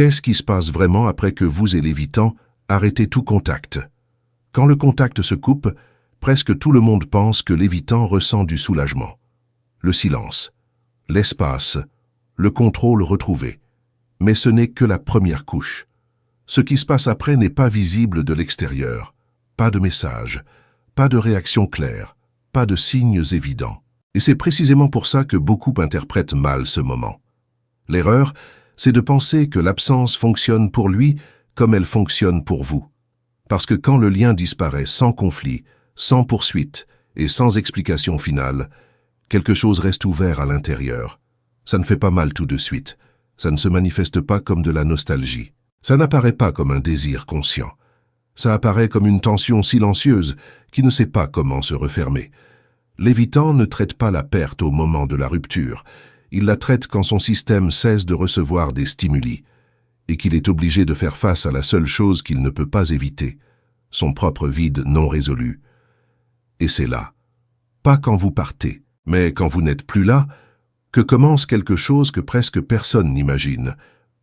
Qu'est-ce qui se passe vraiment après que vous et l'évitant arrêtez tout contact? Quand le contact se coupe, presque tout le monde pense que l'évitant ressent du soulagement. Le silence, l'espace, le contrôle retrouvé. Mais ce n'est que la première couche. Ce qui se passe après n'est pas visible de l'extérieur. Pas de message, pas de réaction claire, pas de signes évidents. Et c'est précisément pour ça que beaucoup interprètent mal ce moment. L'erreur, c'est de penser que l'absence fonctionne pour lui comme elle fonctionne pour vous. Parce que quand le lien disparaît sans conflit, sans poursuite et sans explication finale, quelque chose reste ouvert à l'intérieur. Ça ne fait pas mal tout de suite. Ça ne se manifeste pas comme de la nostalgie. Ça n'apparaît pas comme un désir conscient. Ça apparaît comme une tension silencieuse qui ne sait pas comment se refermer. L'évitant ne traite pas la perte au moment de la rupture. Il la traite quand son système cesse de recevoir des stimuli et qu'il est obligé de faire face à la seule chose qu'il ne peut pas éviter, son propre vide non résolu. Et c'est là, pas quand vous partez, mais quand vous n'êtes plus là, que commence quelque chose que presque personne n'imagine.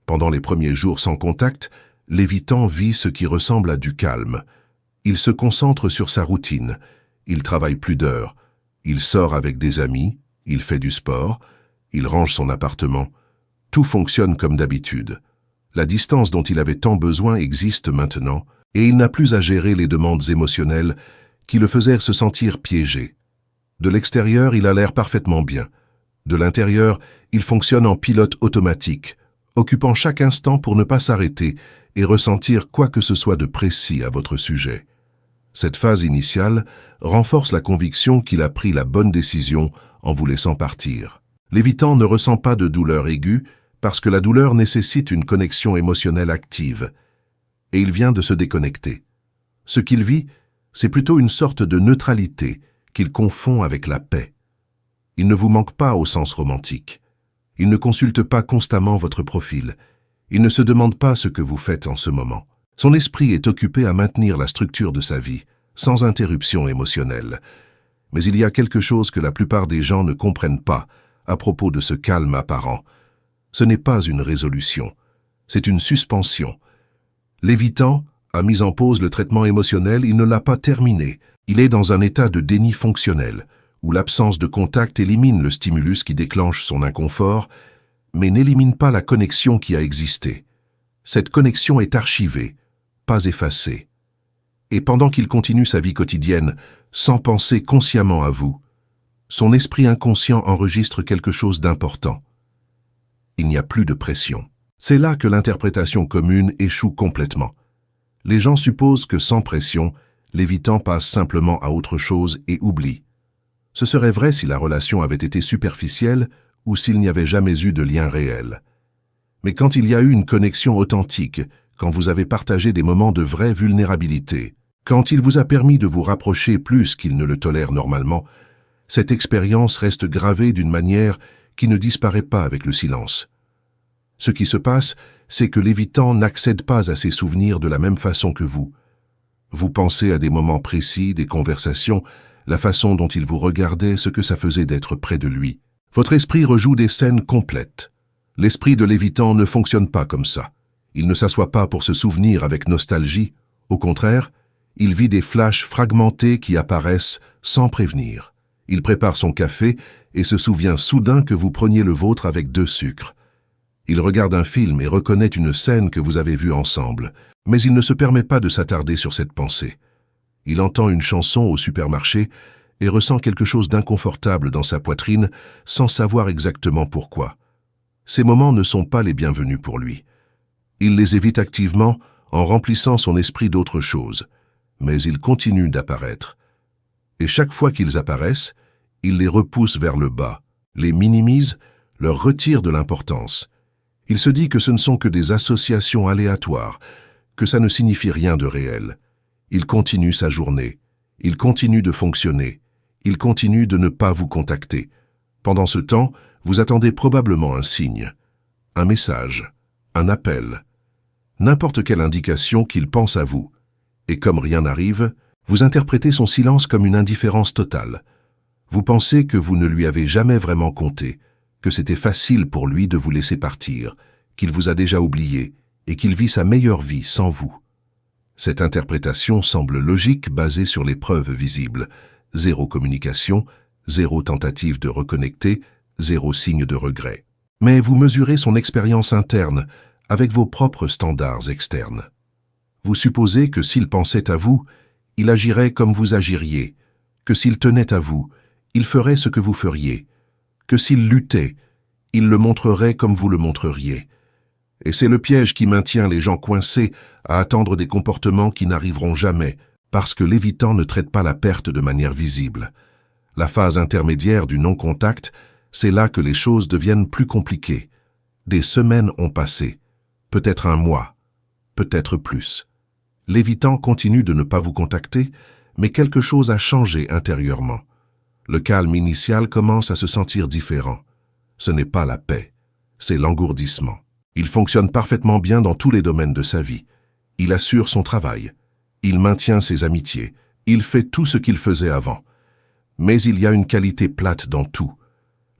Pendant les premiers jours sans contact, l'évitant vit ce qui ressemble à du calme. Il se concentre sur sa routine, il travaille plus d'heures, il sort avec des amis, il fait du sport, il range son appartement. Tout fonctionne comme d'habitude. La distance dont il avait tant besoin existe maintenant, et il n'a plus à gérer les demandes émotionnelles qui le faisaient se sentir piégé. De l'extérieur, il a l'air parfaitement bien. De l'intérieur, il fonctionne en pilote automatique, occupant chaque instant pour ne pas s'arrêter et ressentir quoi que ce soit de précis à votre sujet. Cette phase initiale renforce la conviction qu'il a pris la bonne décision en vous laissant partir. L'évitant ne ressent pas de douleur aiguë parce que la douleur nécessite une connexion émotionnelle active, et il vient de se déconnecter. Ce qu'il vit, c'est plutôt une sorte de neutralité qu'il confond avec la paix. Il ne vous manque pas au sens romantique. Il ne consulte pas constamment votre profil. Il ne se demande pas ce que vous faites en ce moment. Son esprit est occupé à maintenir la structure de sa vie, sans interruption émotionnelle. Mais il y a quelque chose que la plupart des gens ne comprennent pas à propos de ce calme apparent. Ce n'est pas une résolution, c'est une suspension. L'évitant a mis en pause le traitement émotionnel, il ne l'a pas terminé. Il est dans un état de déni fonctionnel, où l'absence de contact élimine le stimulus qui déclenche son inconfort, mais n'élimine pas la connexion qui a existé. Cette connexion est archivée, pas effacée. Et pendant qu'il continue sa vie quotidienne, sans penser consciemment à vous, son esprit inconscient enregistre quelque chose d'important. Il n'y a plus de pression. C'est là que l'interprétation commune échoue complètement. Les gens supposent que sans pression, l'évitant passe simplement à autre chose et oublie. Ce serait vrai si la relation avait été superficielle ou s'il n'y avait jamais eu de lien réel. Mais quand il y a eu une connexion authentique, quand vous avez partagé des moments de vraie vulnérabilité, quand il vous a permis de vous rapprocher plus qu'il ne le tolère normalement, cette expérience reste gravée d'une manière qui ne disparaît pas avec le silence. Ce qui se passe, c'est que l'évitant n'accède pas à ses souvenirs de la même façon que vous. Vous pensez à des moments précis, des conversations, la façon dont il vous regardait, ce que ça faisait d'être près de lui. Votre esprit rejoue des scènes complètes. L'esprit de l'évitant ne fonctionne pas comme ça. Il ne s'assoit pas pour se souvenir avec nostalgie. Au contraire, il vit des flashs fragmentés qui apparaissent sans prévenir. Il prépare son café et se souvient soudain que vous preniez le vôtre avec 2 sucres. Il regarde un film et reconnaît une scène que vous avez vue ensemble, mais il ne se permet pas de s'attarder sur cette pensée. Il entend une chanson au supermarché et ressent quelque chose d'inconfortable dans sa poitrine sans savoir exactement pourquoi. Ces moments ne sont pas les bienvenus pour lui. Il les évite activement en remplissant son esprit d'autre chose, mais ils continuent d'apparaître. Et chaque fois qu'ils apparaissent, il les repousse vers le bas, les minimise, leur retire de l'importance. Il se dit que ce ne sont que des associations aléatoires, que ça ne signifie rien de réel. Il continue sa journée, il continue de fonctionner, il continue de ne pas vous contacter. Pendant ce temps, vous attendez probablement un signe, un message, un appel, n'importe quelle indication qu'il pense à vous. Et comme rien n'arrive, vous interprétez son silence comme une indifférence totale. Vous pensez que vous ne lui avez jamais vraiment compté, que c'était facile pour lui de vous laisser partir, qu'il vous a déjà oublié et qu'il vit sa meilleure vie sans vous. Cette interprétation semble logique, basée sur les preuves visibles. 0 communication, 0 tentative de reconnecter, 0 signe de regret. Mais vous mesurez son expérience interne avec vos propres standards externes. Vous supposez que s'il pensait à vous, il agirait comme vous agiriez, que s'il tenait à vous, il ferait ce que vous feriez, que s'il luttait, il le montrerait comme vous le montreriez. Et c'est le piège qui maintient les gens coincés à attendre des comportements qui n'arriveront jamais, parce que l'évitant ne traite pas la perte de manière visible. La phase intermédiaire du non-contact, c'est là que les choses deviennent plus compliquées. Des semaines ont passé, peut-être un mois, peut-être plus. L'évitant continue de ne pas vous contacter, mais quelque chose a changé intérieurement. Le calme initial commence à se sentir différent. Ce n'est pas la paix, c'est l'engourdissement. Il fonctionne parfaitement bien dans tous les domaines de sa vie. Il assure son travail. Il maintient ses amitiés. Il fait tout ce qu'il faisait avant. Mais il y a une qualité plate dans tout.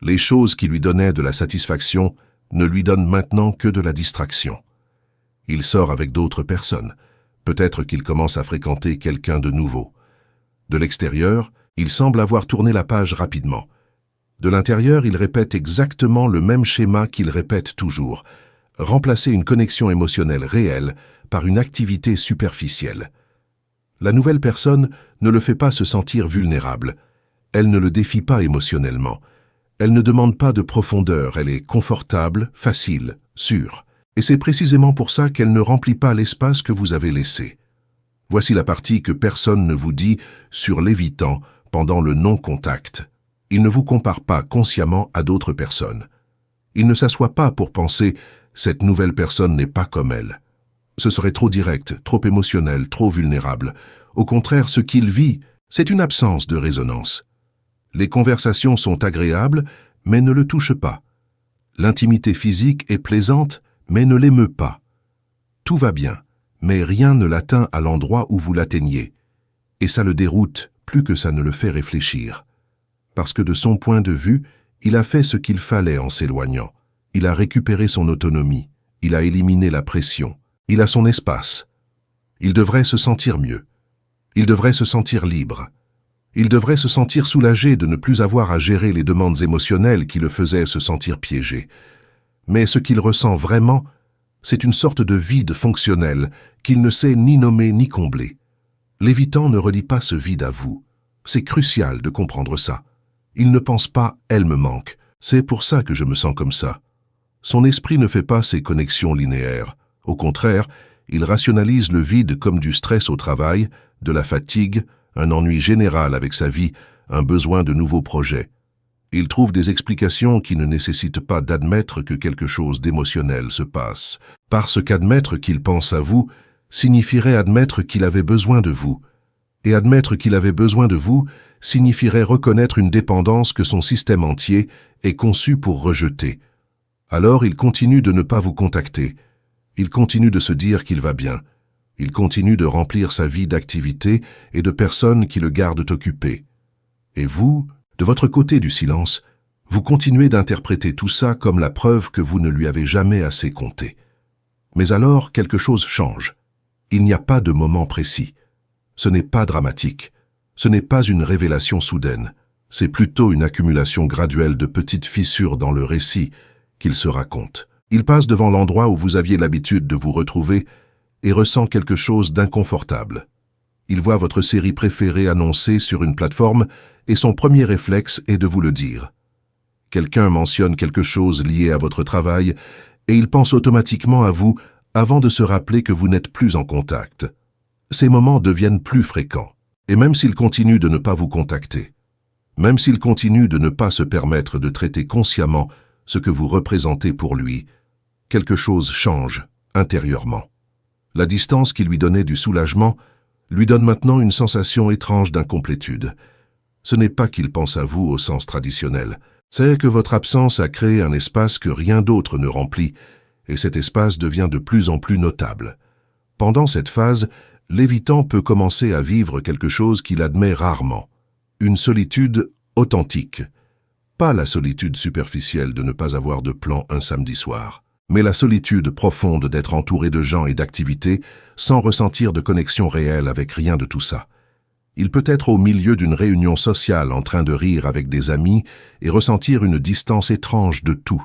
Les choses qui lui donnaient de la satisfaction ne lui donnent maintenant que de la distraction. Il sort avec d'autres personnes. Peut-être qu'il commence à fréquenter quelqu'un de nouveau. De l'extérieur, il semble avoir tourné la page rapidement. De l'intérieur, il répète exactement le même schéma qu'il répète toujours. Remplacer une connexion émotionnelle réelle par une activité superficielle. La nouvelle personne ne le fait pas se sentir vulnérable. Elle ne le défie pas émotionnellement. Elle ne demande pas de profondeur, elle est confortable, facile, sûre. Et c'est précisément pour ça qu'elle ne remplit pas l'espace que vous avez laissé. Voici la partie que personne ne vous dit sur l'évitant pendant le non-contact. Il ne vous compare pas consciemment à d'autres personnes. Il ne s'assoit pas pour penser « cette nouvelle personne n'est pas comme elle ». Ce serait trop direct, trop émotionnel, trop vulnérable. Au contraire, ce qu'il vit, c'est une absence de résonance. Les conversations sont agréables, mais ne le touchent pas. L'intimité physique est plaisante, mais ne l'émeut pas. Tout va bien, mais rien ne l'atteint à l'endroit où vous l'atteignez. Et ça le déroute plus que ça ne le fait réfléchir. Parce que de son point de vue, il a fait ce qu'il fallait en s'éloignant. Il a récupéré son autonomie, il a éliminé la pression, il a son espace. Il devrait se sentir mieux. Il devrait se sentir libre. Il devrait se sentir soulagé de ne plus avoir à gérer les demandes émotionnelles qui le faisaient se sentir piégé. Mais ce qu'il ressent vraiment, c'est une sorte de vide fonctionnel qu'il ne sait ni nommer ni combler. L'évitant ne relie pas ce vide à vous. C'est crucial de comprendre ça. Il ne pense pas « elle me manque ». C'est pour ça que je me sens comme ça. Son esprit ne fait pas ces connexions linéaires. Au contraire, il rationalise le vide comme du stress au travail, de la fatigue, un ennui général avec sa vie, un besoin de nouveaux projets. Il trouve des explications qui ne nécessitent pas d'admettre que quelque chose d'émotionnel se passe. Parce qu'admettre qu'il pense à vous signifierait admettre qu'il avait besoin de vous. Et admettre qu'il avait besoin de vous signifierait reconnaître une dépendance que son système entier est conçu pour rejeter. Alors il continue de ne pas vous contacter. Il continue de se dire qu'il va bien. Il continue de remplir sa vie d'activités et de personnes qui le gardent occupé. Et vous, de votre côté du silence, vous continuez d'interpréter tout ça comme la preuve que vous ne lui avez jamais assez compté. Mais alors, quelque chose change. Il n'y a pas de moment précis. Ce n'est pas dramatique. Ce n'est pas une révélation soudaine. C'est plutôt une accumulation graduelle de petites fissures dans le récit qu'il se raconte. Il passe devant l'endroit où vous aviez l'habitude de vous retrouver et ressent quelque chose d'inconfortable. Il voit votre série préférée annoncée sur une plateforme et son premier réflexe est de vous le dire. Quelqu'un mentionne quelque chose lié à votre travail et il pense automatiquement à vous avant de se rappeler que vous n'êtes plus en contact. Ces moments deviennent plus fréquents. Et même s'il continue de ne pas vous contacter, même s'il continue de ne pas se permettre de traiter consciemment ce que vous représentez pour lui, quelque chose change intérieurement. La distance qui lui donnait du soulagement lui donne maintenant une sensation étrange d'incomplétude. Ce n'est pas qu'il pense à vous au sens traditionnel, c'est que votre absence a créé un espace que rien d'autre ne remplit, et cet espace devient de plus en plus notable. Pendant cette phase, l'évitant peut commencer à vivre quelque chose qu'il admet rarement, une solitude authentique, pas la solitude superficielle de ne pas avoir de plan un samedi soir. Mais la solitude profonde d'être entouré de gens et d'activités sans ressentir de connexion réelle avec rien de tout ça. Il peut être au milieu d'une réunion sociale en train de rire avec des amis et ressentir une distance étrange de tout.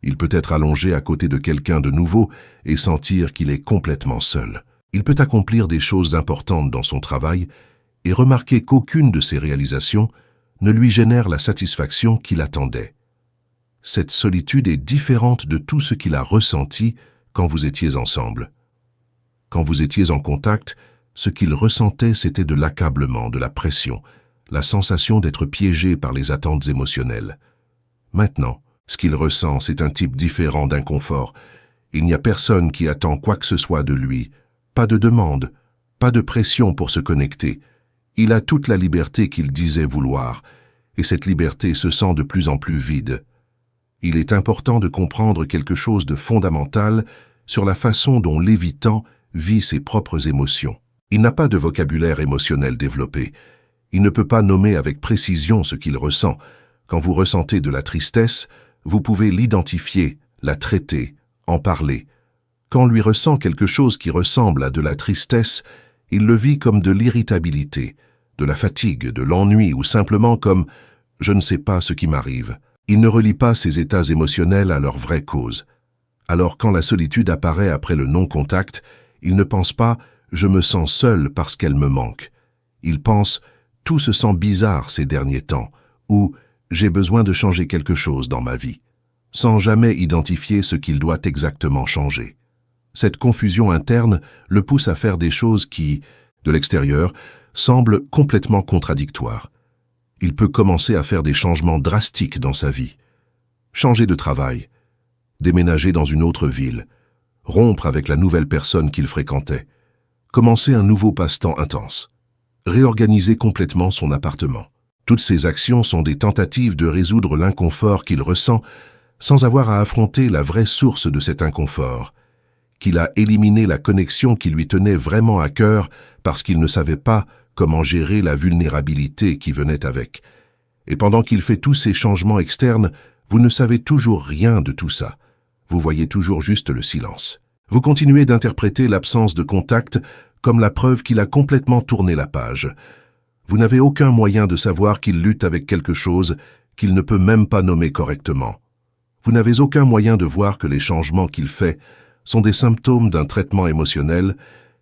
Il peut être allongé à côté de quelqu'un de nouveau et sentir qu'il est complètement seul. Il peut accomplir des choses importantes dans son travail et remarquer qu'aucune de ses réalisations ne lui génère la satisfaction qu'il attendait. Cette solitude est différente de tout ce qu'il a ressenti quand vous étiez ensemble. Quand vous étiez en contact, ce qu'il ressentait, c'était de l'accablement, de la pression, la sensation d'être piégé par les attentes émotionnelles. Maintenant, ce qu'il ressent, c'est un type différent d'inconfort. Il n'y a personne qui attend quoi que ce soit de lui, pas de demande, pas de pression pour se connecter. Il a toute la liberté qu'il disait vouloir, et cette liberté se sent de plus en plus vide. Il est important de comprendre quelque chose de fondamental sur la façon dont l'évitant vit ses propres émotions. Il n'a pas de vocabulaire émotionnel développé. Il ne peut pas nommer avec précision ce qu'il ressent. Quand vous ressentez de la tristesse, vous pouvez l'identifier, la traiter, en parler. Quand lui ressent quelque chose qui ressemble à de la tristesse, il le vit comme de l'irritabilité, de la fatigue, de l'ennui ou simplement comme « je ne sais pas ce qui m'arrive ». Il ne relie pas ses états émotionnels à leur vraie cause. Alors quand la solitude apparaît après le non-contact, il ne pense pas « je me sens seul parce qu'elle me manque ». Il pense « tout se sent bizarre ces derniers temps » ou « j'ai besoin de changer quelque chose dans ma vie », sans jamais identifier ce qu'il doit exactement changer. Cette confusion interne le pousse à faire des choses qui, de l'extérieur, semblent complètement contradictoires. Il peut commencer à faire des changements drastiques dans sa vie. Changer de travail, déménager dans une autre ville, rompre avec la nouvelle personne qu'il fréquentait, commencer un nouveau passe-temps intense, réorganiser complètement son appartement. Toutes ces actions sont des tentatives de résoudre l'inconfort qu'il ressent sans avoir à affronter la vraie source de cet inconfort, qu'il a éliminé la connexion qui lui tenait vraiment à cœur parce qu'il ne savait pas comment gérer la vulnérabilité qui venait avec. Et pendant qu'il fait tous ces changements externes, vous ne savez toujours rien de tout ça. Vous voyez toujours juste le silence. Vous continuez d'interpréter l'absence de contact comme la preuve qu'il a complètement tourné la page. Vous n'avez aucun moyen de savoir qu'il lutte avec quelque chose qu'il ne peut même pas nommer correctement. Vous n'avez aucun moyen de voir que les changements qu'il fait sont des symptômes d'un traitement émotionnel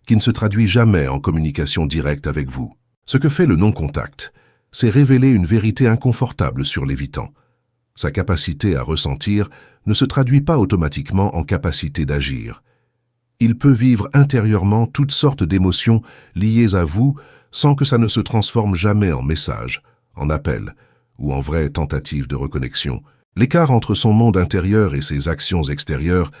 qui ne se traduit jamais en communication directe avec vous. Ce que fait le non-contact, c'est révéler une vérité inconfortable sur l'évitant. Sa capacité à ressentir ne se traduit pas automatiquement en capacité d'agir. Il peut vivre intérieurement toutes sortes d'émotions liées à vous sans que ça ne se transforme jamais en message, en appel ou en vraie tentative de reconnexion. L'écart entre son monde intérieur et ses actions extérieures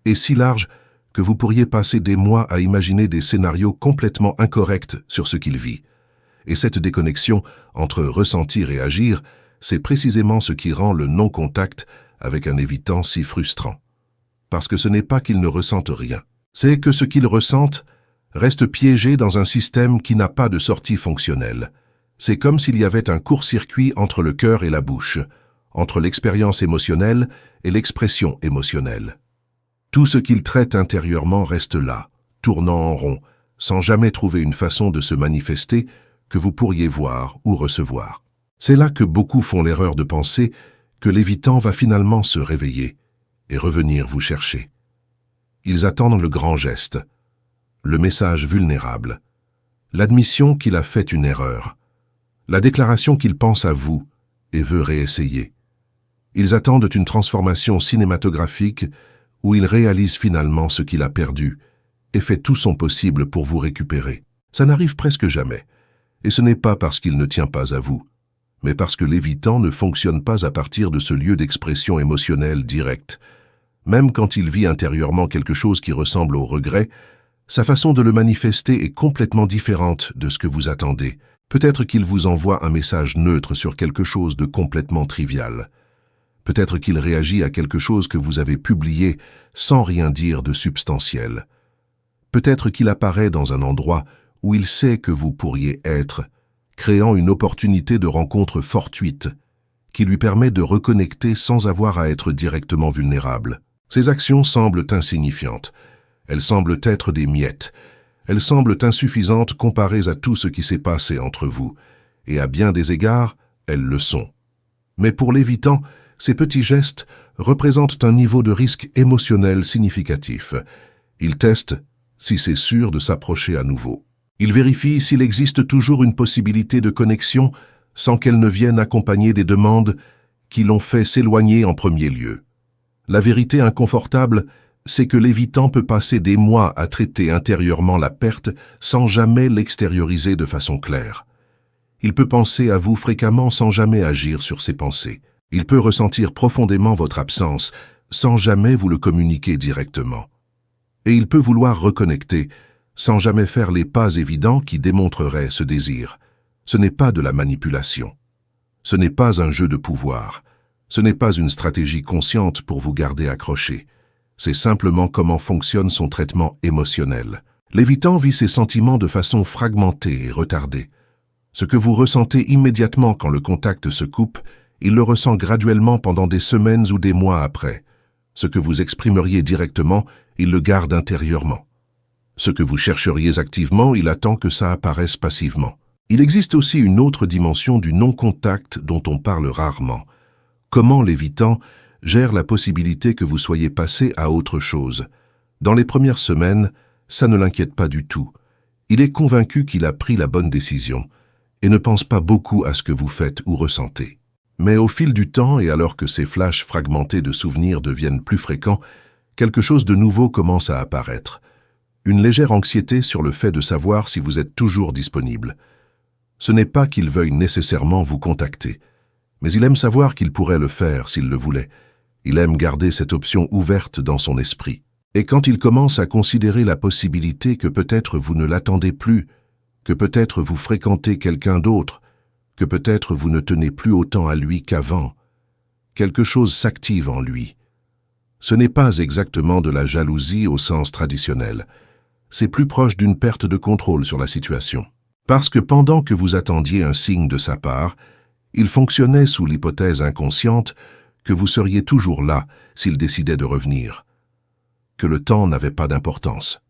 est si large que vous pourriez passer des mois à imaginer des scénarios complètement incorrects sur ce qu'il vit. Et cette déconnexion entre ressentir et agir, c'est précisément ce qui rend le non-contact avec un évitant si frustrant. Parce que ce n'est pas qu'il ne ressente rien. C'est que ce qu'il ressente reste piégé dans un système qui n'a pas de sortie fonctionnelle. C'est comme s'il y avait un court-circuit entre le cœur et la bouche, entre l'expérience émotionnelle et l'expression émotionnelle. Tout ce qu'il traite intérieurement reste là, tournant en rond, sans jamais trouver une façon de se manifester que vous pourriez voir ou recevoir. C'est là que beaucoup font l'erreur de penser que l'évitant va finalement se réveiller et revenir vous chercher. Ils attendent le grand geste, le message vulnérable, l'admission qu'il a fait une erreur, la déclaration qu'il pense à vous et veut réessayer. Ils attendent une transformation cinématographique où il réalise finalement ce qu'il a perdu et fait tout son possible pour vous récupérer. Ça n'arrive presque jamais, et ce n'est pas parce qu'il ne tient pas à vous, mais parce que l'évitant ne fonctionne pas à partir de ce lieu d'expression émotionnelle directe. Même quand il vit intérieurement quelque chose qui ressemble au regret, sa façon de le manifester est complètement différente de ce que vous attendez. Peut-être qu'il vous envoie un message neutre sur quelque chose de complètement trivial. Peut-être qu'il réagit à quelque chose que vous avez publié sans rien dire de substantiel. Peut-être qu'il apparaît dans un endroit où il sait que vous pourriez être, créant une opportunité de rencontre fortuite qui lui permet de reconnecter sans avoir à être directement vulnérable. Ces actions semblent insignifiantes. Elles semblent être des miettes. Elles semblent insuffisantes comparées à tout ce qui s'est passé entre vous. Et à bien des égards, elles le sont. Mais pour l'évitant, ces petits gestes représentent un niveau de risque émotionnel significatif. Il teste si c'est sûr de s'approcher à nouveau. Il vérifie s'il existe toujours une possibilité de connexion sans qu'elle ne vienne accompagner des demandes qui l'ont fait s'éloigner en premier lieu. La vérité inconfortable, c'est que l'évitant peut passer des mois à traiter intérieurement la perte sans jamais l'extérioriser de façon claire. Il peut penser à vous fréquemment sans jamais agir sur ses pensées. Il peut ressentir profondément votre absence sans jamais vous le communiquer directement. Et il peut vouloir reconnecter sans jamais faire les pas évidents qui démontreraient ce désir. Ce n'est pas de la manipulation. Ce n'est pas un jeu de pouvoir. Ce n'est pas une stratégie consciente pour vous garder accroché. C'est simplement comment fonctionne son traitement émotionnel. L'évitant vit ses sentiments de façon fragmentée et retardée. Ce que vous ressentez immédiatement quand le contact se coupe, il le ressent graduellement pendant des semaines ou des mois après. Ce que vous exprimeriez directement, il le garde intérieurement. Ce que vous chercheriez activement, il attend que ça apparaisse passivement. Il existe aussi une autre dimension du non-contact dont on parle rarement. Comment l'évitant gère la possibilité que vous soyez passé à autre chose. Dans les premières semaines, ça ne l'inquiète pas du tout. Il est convaincu qu'il a pris la bonne décision et ne pense pas beaucoup à ce que vous faites ou ressentez. Mais au fil du temps et alors que ces flashs fragmentés de souvenirs deviennent plus fréquents, quelque chose de nouveau commence à apparaître. Une légère anxiété sur le fait de savoir si vous êtes toujours disponible. Ce n'est pas qu'il veuille nécessairement vous contacter, mais il aime savoir qu'il pourrait le faire s'il le voulait. Il aime garder cette option ouverte dans son esprit. Et quand il commence à considérer la possibilité que peut-être vous ne l'attendez plus, que peut-être vous fréquentez quelqu'un d'autre, que peut-être vous ne tenez plus autant à lui qu'avant, quelque chose s'active en lui. Ce n'est pas exactement de la jalousie au sens traditionnel. C'est plus proche d'une perte de contrôle sur la situation. Parce que pendant que vous attendiez un signe de sa part, il fonctionnait sous l'hypothèse inconsciente que vous seriez toujours là s'il décidait de revenir, que le temps n'avait pas d'importance,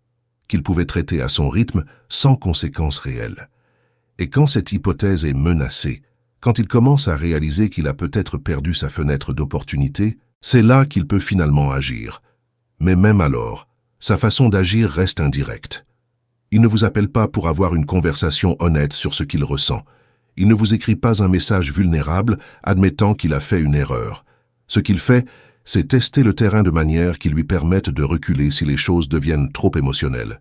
qu'il pouvait traiter à son rythme sans conséquences réelles. Et quand cette hypothèse est menacée, quand il commence à réaliser qu'il a peut-être perdu sa fenêtre d'opportunité, c'est là qu'il peut finalement agir. Mais même alors, sa façon d'agir reste indirecte. Il ne vous appelle pas pour avoir une conversation honnête sur ce qu'il ressent. Il ne vous écrit pas un message vulnérable admettant qu'il a fait une erreur. Ce qu'il fait, c'est tester le terrain de manière qui lui permette de reculer si les choses deviennent trop émotionnelles.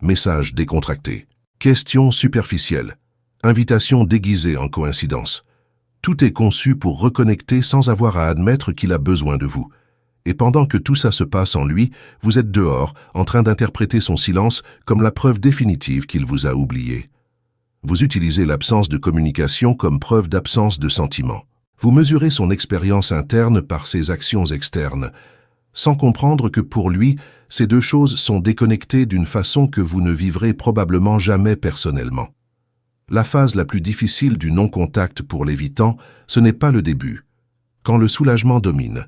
Message décontracté. Question superficielle. Invitation déguisée en coïncidence. Tout est conçu pour reconnecter sans avoir à admettre qu'il a besoin de vous. Et pendant que tout ça se passe en lui, vous êtes dehors, en train d'interpréter son silence comme la preuve définitive qu'il vous a oublié. Vous utilisez l'absence de communication comme preuve d'absence de sentiment. Vous mesurez son expérience interne par ses actions externes, sans comprendre que pour lui, ces deux choses sont déconnectées d'une façon que vous ne vivrez probablement jamais personnellement. La phase la plus difficile du non-contact pour l'évitant, ce n'est pas le début. Quand le soulagement domine,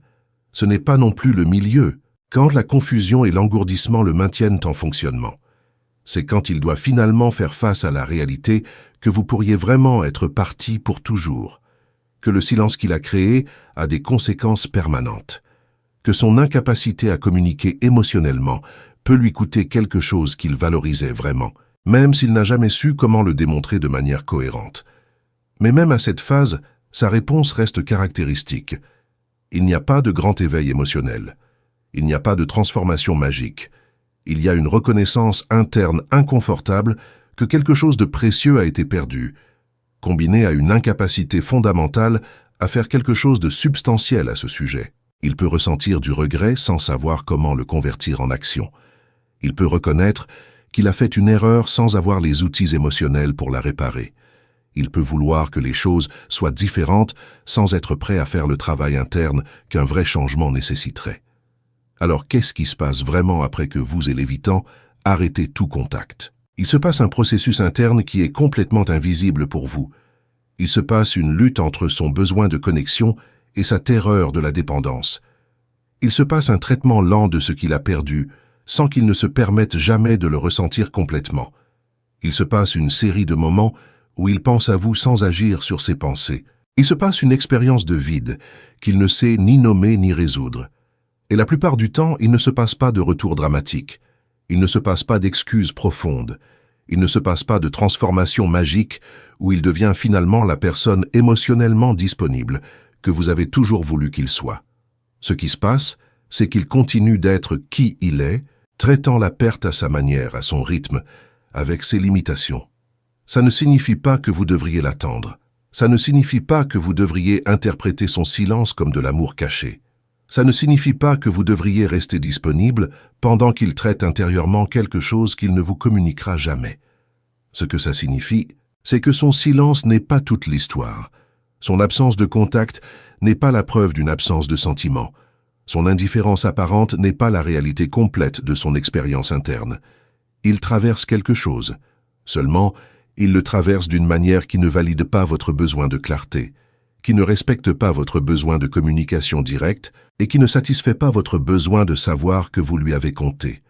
ce n'est pas non plus le milieu, quand la confusion et l'engourdissement le maintiennent en fonctionnement. C'est quand il doit finalement faire face à la réalité que vous pourriez vraiment être parti pour toujours, que le silence qu'il a créé a des conséquences permanentes, que son incapacité à communiquer émotionnellement peut lui coûter quelque chose qu'il valorisait vraiment, même s'il n'a jamais su comment le démontrer de manière cohérente. Mais même à cette phase, sa réponse reste caractéristique. Il n'y a pas de grand éveil émotionnel. Il n'y a pas de transformation magique. Il y a une reconnaissance interne inconfortable que quelque chose de précieux a été perdu, combinée à une incapacité fondamentale à faire quelque chose de substantiel à ce sujet. Il peut ressentir du regret sans savoir comment le convertir en action. Il peut reconnaître qu'il a fait une erreur sans avoir les outils émotionnels pour la réparer. Il peut vouloir que les choses soient différentes sans être prêt à faire le travail interne qu'un vrai changement nécessiterait. Alors qu'est-ce qui se passe vraiment après que vous et l'évitant arrêtez tout contact? Il se passe un processus interne qui est complètement invisible pour vous. Il se passe une lutte entre son besoin de connexion et sa terreur de la dépendance. Il se passe un traitement lent de ce qu'il a perdu, sans qu'il ne se permette jamais de le ressentir complètement. Il se passe une série de moments où il pense à vous sans agir sur ses pensées. Il se passe une expérience de vide qu'il ne sait ni nommer ni résoudre. Et la plupart du temps, il ne se passe pas de retour dramatique. Il ne se passe pas d'excuses profondes. Il ne se passe pas de transformation magique où il devient finalement la personne émotionnellement disponible que vous avez toujours voulu qu'il soit. Ce qui se passe, c'est qu'il continue d'être qui il est, traitant la perte à sa manière, à son rythme, avec ses limitations. Ça ne signifie pas que vous devriez l'attendre. Ça ne signifie pas que vous devriez interpréter son silence comme de l'amour caché. Ça ne signifie pas que vous devriez rester disponible pendant qu'il traite intérieurement quelque chose qu'il ne vous communiquera jamais. Ce que ça signifie, c'est que son silence n'est pas toute l'histoire. Son absence de contact n'est pas la preuve d'une absence de sentiment. Son indifférence apparente n'est pas la réalité complète de son expérience interne. Il traverse quelque chose. Seulement, il le traverse d'une manière qui ne valide pas votre besoin de clarté, qui ne respecte pas votre besoin de communication directe et qui ne satisfait pas votre besoin de savoir que vous lui avez compté.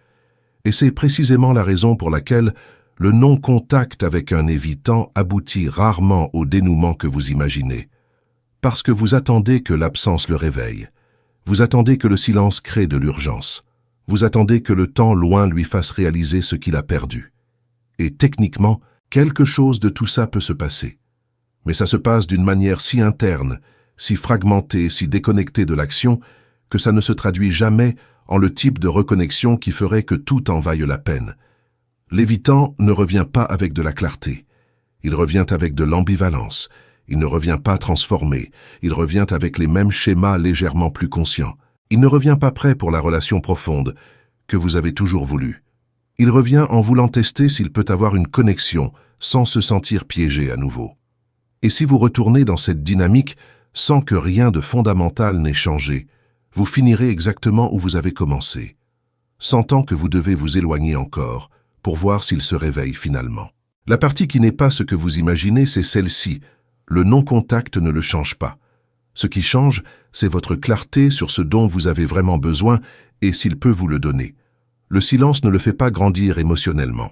Et c'est précisément la raison pour laquelle le non-contact avec un évitant aboutit rarement au dénouement que vous imaginez. Parce que vous attendez que l'absence le réveille. Vous attendez que le silence crée de l'urgence. Vous attendez que le temps loin lui fasse réaliser ce qu'il a perdu. Et techniquement, quelque chose de tout ça peut se passer. Mais ça se passe d'une manière si interne, si fragmentée, si déconnectée de l'action, que ça ne se traduit jamais en le type de reconnexion qui ferait que tout en vaille la peine. L'évitant ne revient pas avec de la clarté. Il revient avec de l'ambivalence. Il ne revient pas transformé. Il revient avec les mêmes schémas légèrement plus conscients. Il ne revient pas prêt pour la relation profonde que vous avez toujours voulu. Il revient en voulant tester s'il peut avoir une connexion sans se sentir piégé à nouveau. Et si vous retournez dans cette dynamique sans que rien de fondamental n'ait changé, vous finirez exactement où vous avez commencé, sentant que vous devez vous éloigner encore pour voir s'il se réveille finalement. La partie qui n'est pas ce que vous imaginez, c'est celle-ci. Le non-contact ne le change pas. Ce qui change, c'est votre clarté sur ce dont vous avez vraiment besoin et s'il peut vous le donner. Le silence ne le fait pas grandir émotionnellement.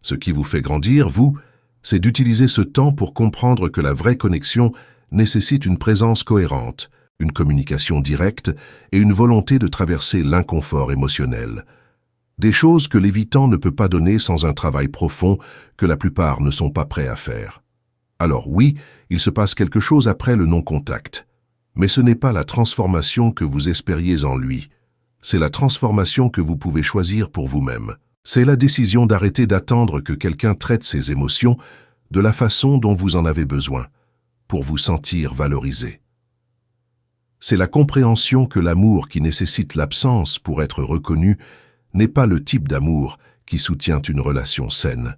Ce qui vous fait grandir, vous, c'est d'utiliser ce temps pour comprendre que la vraie connexion nécessite une présence cohérente, une communication directe et une volonté de traverser l'inconfort émotionnel. Des choses que l'évitant ne peut pas donner sans un travail profond que la plupart ne sont pas prêts à faire. Alors oui, il se passe quelque chose après le non-contact. Mais ce n'est pas la transformation que vous espériez en lui. C'est la transformation que vous pouvez choisir pour vous-même. C'est la décision d'arrêter d'attendre que quelqu'un traite ses émotions de la façon dont vous en avez besoin, pour vous sentir valorisé. C'est la compréhension que l'amour qui nécessite l'absence pour être reconnu n'est pas le type d'amour qui soutient une relation saine.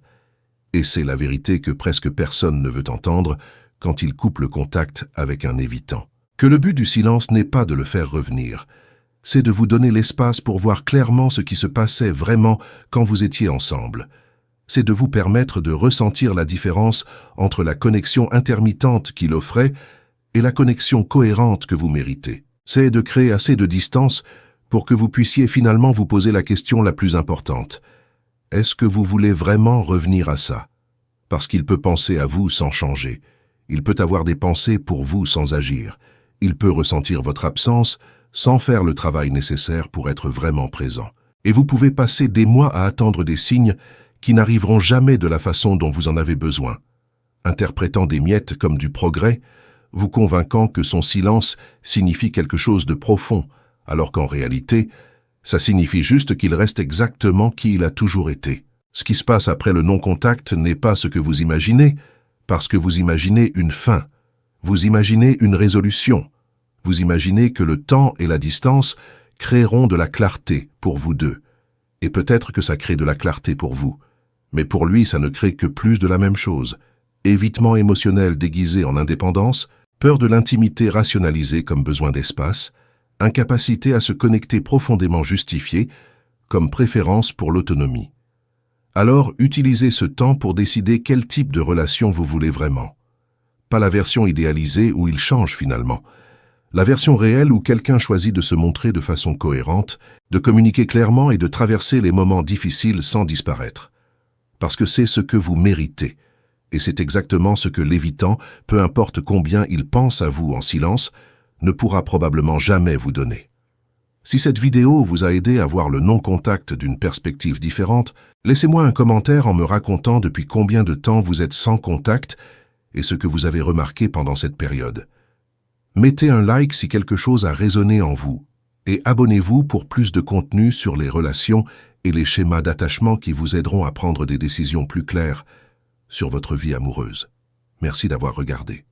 Et c'est la vérité que presque personne ne veut entendre quand il coupe le contact avec un évitant. Que le but du silence n'est pas de le faire revenir, c'est de vous donner l'espace pour voir clairement ce qui se passait vraiment quand vous étiez ensemble. C'est de vous permettre de ressentir la différence entre la connexion intermittente qu'il offrait et la connexion cohérente que vous méritez. C'est de créer assez de distance pour que vous puissiez finalement vous poser la question la plus importante. Est-ce que vous voulez vraiment revenir à ça? Parce qu'il peut penser à vous sans changer. Il peut avoir des pensées pour vous sans agir. Il peut ressentir votre absence sans faire le travail nécessaire pour être vraiment présent. Et vous pouvez passer des mois à attendre des signes qui n'arriveront jamais de la façon dont vous en avez besoin. Interprétant des miettes comme du progrès, vous convainquant que son silence signifie quelque chose de profond, alors qu'en réalité, ça signifie juste qu'il reste exactement qui il a toujours été. Ce qui se passe après le non-contact n'est pas ce que vous imaginez, parce que vous imaginez une fin, vous imaginez une résolution, vous imaginez que le temps et la distance créeront de la clarté pour vous deux. Et peut-être que ça crée de la clarté pour vous. Mais pour lui, ça ne crée que plus de la même chose. Évitement émotionnel déguisé en indépendance, peur de l'intimité rationalisée comme besoin d'espace, incapacité à se connecter profondément justifiée comme préférence pour l'autonomie. Alors, utilisez ce temps pour décider quel type de relation vous voulez vraiment. Pas la version idéalisée où il change finalement, La version réelle où quelqu'un choisit de se montrer de façon cohérente, de communiquer clairement et de traverser les moments difficiles sans disparaître. Parce que c'est ce que vous méritez. Et c'est exactement ce que l'évitant, peu importe combien il pense à vous en silence, ne pourra probablement jamais vous donner. Si cette vidéo vous a aidé à voir le non-contact d'une perspective différente, laissez-moi un commentaire en me racontant depuis combien de temps vous êtes sans contact et ce que vous avez remarqué pendant cette période. Mettez un like si quelque chose a résonné en vous et abonnez-vous pour plus de contenu sur les relations et les schémas d'attachement qui vous aideront à prendre des décisions plus claires sur votre vie amoureuse. Merci d'avoir regardé.